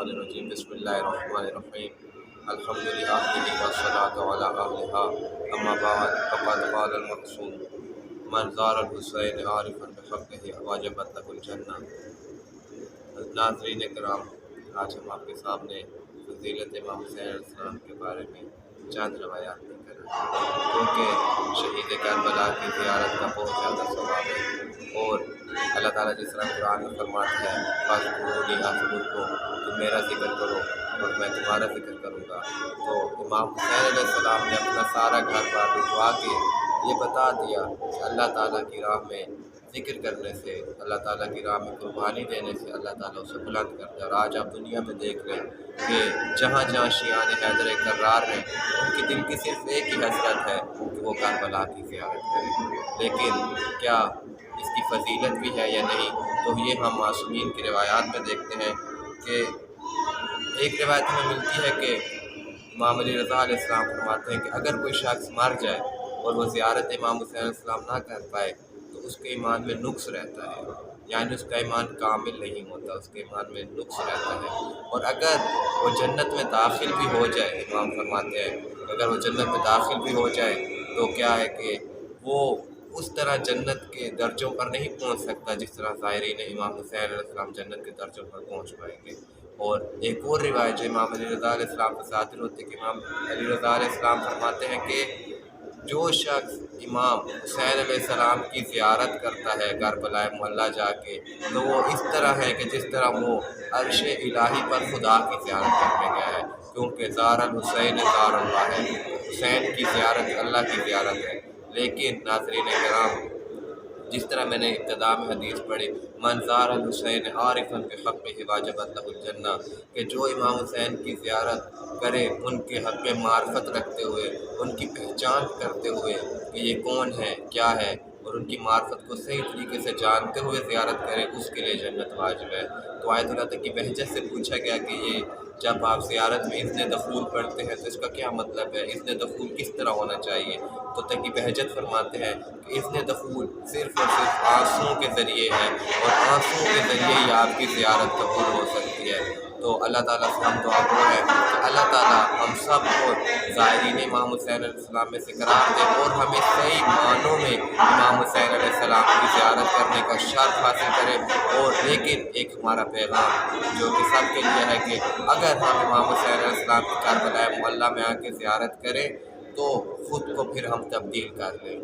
الشیطان الرجیم بسم اللہ الرحمن الرحیم الحمد للہ والصلاة علی اہلہا اما بعد فقد قال المقصود من زار الحسین عارفا بحقہ واجبت لہ الجنہ۔ ناظرین کرام، آج ہم آپ کے سامنے فضیلت امام حسین علیہ السلام کے بارے میں چند روایات لے کر کیونکہ شہید کربلا کی زیارت کا بہت زیادہ ثواب ہے، اور اللہ تعالیٰ جس طرح قرآن میں فرماتا ہے فاذکرونی اذکرکم، تم میرا ذکر کرو اور میں تمہارا ذکر کروں گا۔ تو امام حسین علیہ السلام نے اپنا سارا گھر بار لٹوا کے یہ بتا دیا کہ اللہ تعالیٰ کی راہ میں ذکر کرنے سے، اللہ تعالیٰ کی راہ میں قربانی دینے سے اللہ تعالیٰ اسے بلند کرتا ہے۔ اور آج آپ دنیا میں دیکھ لیں کہ جہاں جہاں شیعان حیدر کرار ہیں، ان کی دل کی صرف ایک ہی حسرت ہے کہ وہ کربلا کی زیارت کریں، لیکن کیا اس کی فضیلت بھی ہے یا نہیں؟ تو یہ ہم معصومین کی روایات میں دیکھتے ہیں کہ ایک روایت ہمیں ملتی ہے کہ امام علی رضا علیہ السلام فرماتے ہیں کہ اگر کوئی شخص مر جائے اور وہ زیارت امام حسین علیہ السلام نہ کر پائے تو اس کے ایمان میں نقص رہتا ہے، یعنی اس کا ایمان کامل نہیں ہوتا، اس کے ایمان میں نقص رہتا ہے۔ اور اگر وہ جنت میں داخل بھی ہو جائے، امام فرماتے ہیں اگر وہ جنت میں داخل بھی ہو جائے تو کیا ہے کہ وہ اس طرح جنت کے درجوں پر نہیں پہنچ سکتا جس طرح ظاہرین امام حسین علیہ السلام جنت کے درجوں پر پہنچ پائیں گے۔ اور ایک اور روایت جو امام علی رضا علیہ السلام سے صادر ہوتی ہے کہ امام علی رضا علیہ السلام فرماتے ہیں کہ جو شخص امام حسین علیہ السلام کی زیارت کرتا ہے کربلا معلیٰ جا کے، تو وہ اس طرح ہے کہ جس طرح وہ عرش الہی پر خدا کی زیارت کرنے گیا ہے، کیونکہ زار الحسین زار اللہ ہے، حسین کی زیارت اللہ کی زیارت ہے۔ لیکن ناظرین کرام، جس طرح میں نے ابتدا میں حدیث پڑھی من زار الحسین عارفا بحقہ واجبت لہ الجنہ، کہ جو امام حسین کی زیارت کرے ان کے حق میں معرفت رکھتے ہوئے، ان کی پہچان کرتے ہوئے کہ یہ کون ہے کیا ہے، اور ان کی معرفت کو صحیح طریقے سے جانتے ہوئے زیارت کرے، اس کے لیے جنت واجب ہے۔ تو آیت اللہ کی بہجت سے پوچھا گیا کہ یہ جب آپ زیارت میں اذن دخول پڑھتے ہیں تو اس کا کیا مطلب ہے، اذن دخول کس طرح ہونا چاہیے؟ تو تقی بہجت فرماتے ہیں کہ اذن دخول صرف اور صرف آنسوؤں کے ذریعے ہے، اور آنسوؤں کے ذریعے ہی آپ کی زیارت قبول ہو سکتی ہے۔ تو اللہ تعالیٰ سے ہم دعا گو ہیں کہ اللہ تعالیٰ ہم سب کو زائرین امام حسین علیہ السلام میں سے قرار دے، اور ہمیں صحیح معنوں میں امام حسین علیہ السلام کی زیارت کرنے کا شرف حاصل کرے۔ اور لیکن ایک ہمارا پیغام جو کہ سب کے لیے ہے کہ اگر ہم امام حسین علیہ السلام کی کربلا معلیٰ میں آ کے زیارت کریں تو خود کو پھر ہم تبدیل کر لیں،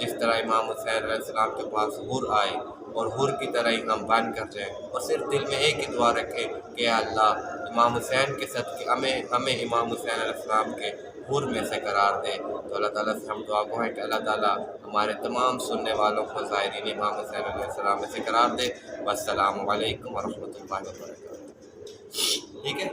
جس طرح امام حسین علیہ السلام کے پاس حر آئے اور حر کی طرح ہی ہم بن کر جائیں، اور صرف دل میں ایک ہی دعا رکھیں کہ اے اللہ امام حسین کے صدقے ہمیں امام حسین علیہ السلام کے حر میں سے قرار دے۔ تو اللہ تعالیٰ سے ہم دعا گو ہیں کہ اللہ تعالیٰ ہمارے تمام سننے والوں کو زائرین امام حسین علیہ السلام میں سے قرار دے۔ والسلام علیکم ورحمۃ اللہ وبرکاتہ۔ ٹھیک ہے۔